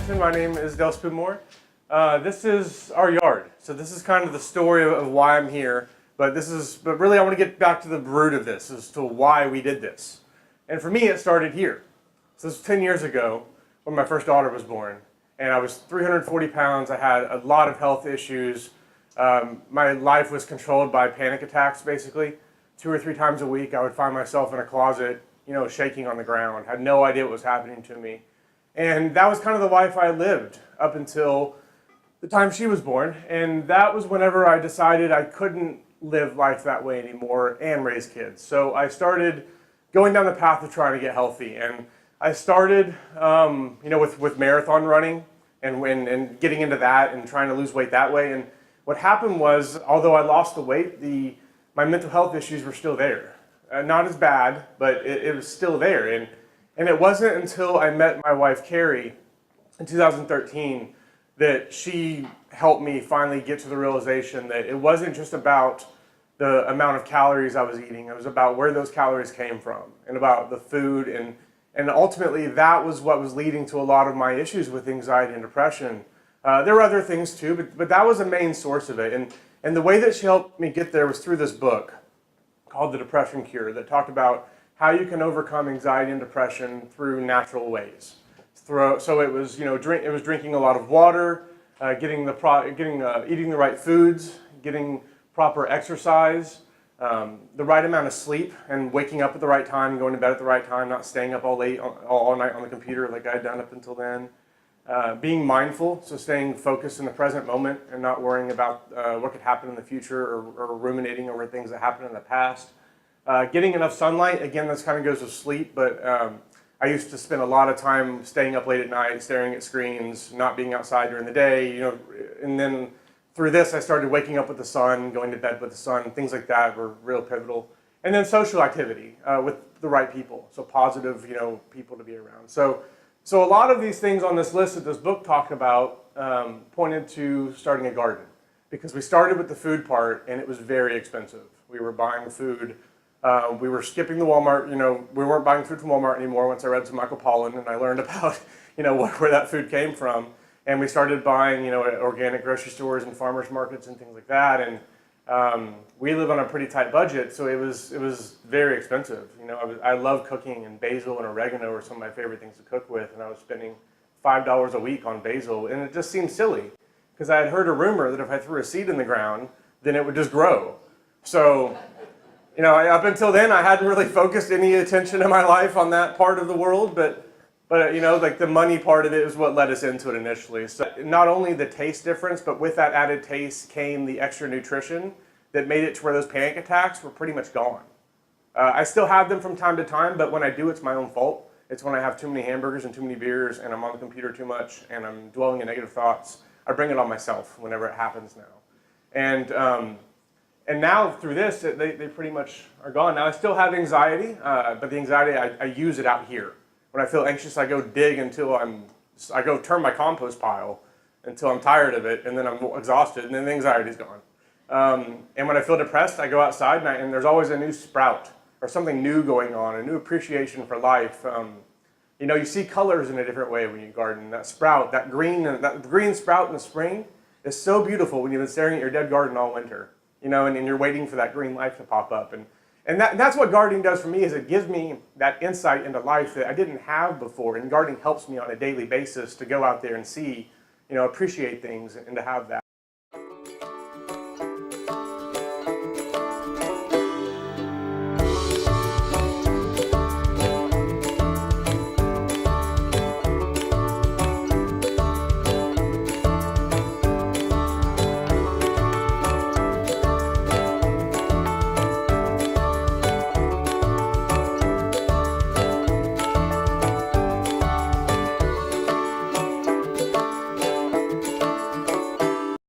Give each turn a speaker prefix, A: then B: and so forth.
A: Washington. My name is Dale Spoonmore. This is our yard. So this is kind of the story of why I'm here. But really I want to get back to the root of this as to why we did this. And for me, it started here. So this was 10 years ago when my first daughter was born. And I was 340 pounds. I had a lot of health issues. My life was controlled by panic attacks, basically. 2 or 3 times a week, I would find myself in a closet, shaking on the ground. Had no idea what was happening to me. And that was kind of the life I lived up until the time she was born. And that was whenever I decided I couldn't live life that way anymore and raise kids. So I started going down the path of trying to get healthy. And I started, with marathon running and getting into that and trying to lose weight that way. And what happened was, although I lost the weight, my mental health issues were still there. Not as bad, but it was still there. And it wasn't until I met my wife, Carrie, in 2013, that she helped me finally get to the realization that it wasn't just about the amount of calories I was eating. It was about where those calories came from and about the food. And ultimately, that was what was leading to a lot of my issues with anxiety and depression. There were other things too, but that was a main source of it. And the way that she helped me get there was through this book called The Depression Cure that talked about how you can overcome anxiety and depression through natural ways. So it was, drinking a lot of water, eating the right foods, getting proper exercise, the right amount of sleep, and waking up at the right time, going to bed at the right time, not staying up all late, all night on the computer like I had done up until then. Being mindful, so staying focused in the present moment and not worrying about what could happen in the future or ruminating over things that happened in the past. Getting enough sunlight, again, this kind of goes with sleep, but I used to spend a lot of time staying up late at night, staring at screens, not being outside during the day, and then through this I started waking up with the sun, going to bed with the sun, things like that were real pivotal. And then social activity with the right people, so positive, people to be around. So a lot of these things on this list that this book talked about pointed to starting a garden, because we started with the food part and it was very expensive. We were buying food. We were skipping the Walmart, we weren't buying food from Walmart anymore once I read some Michael Pollan and I learned about, where that food came from. And we started buying, at organic grocery stores and farmers markets and things like that. And we live on a pretty tight budget, so it was very expensive. I love cooking, and basil and oregano are some of my favorite things to cook with. And I was spending $5 a week on basil, and it just seemed silly because I had heard a rumor that if I threw a seed in the ground, then it would just grow. So, up until then, I hadn't really focused any attention in my life on that part of the world, but like the money part of it is what led us into it initially. So not only the taste difference, but with that added taste came the extra nutrition that made it to where those panic attacks were pretty much gone. I still have them from time to time, but when I do, it's my own fault. It's when I have too many hamburgers and too many beers and I'm on the computer too much and I'm dwelling in negative thoughts. I bring it on myself whenever it happens now. And now through this, they pretty much are gone. Now I still have anxiety, but the anxiety, I use it out here. When I feel anxious, I go dig until I go turn my compost pile until I'm tired of it, and then I'm exhausted, and then the anxiety's gone. And when I feel depressed, I go outside, and there's always a new sprout or something new going on, a new appreciation for life. You see colors in a different way when you garden. That sprout, that green sprout in the spring is so beautiful when you've been staring at your dead garden all winter. And you're waiting for that green life to pop up. And that's what gardening does for me, is it gives me that insight into life that I didn't have before. And gardening helps me on a daily basis to go out there and see, appreciate things and to have that.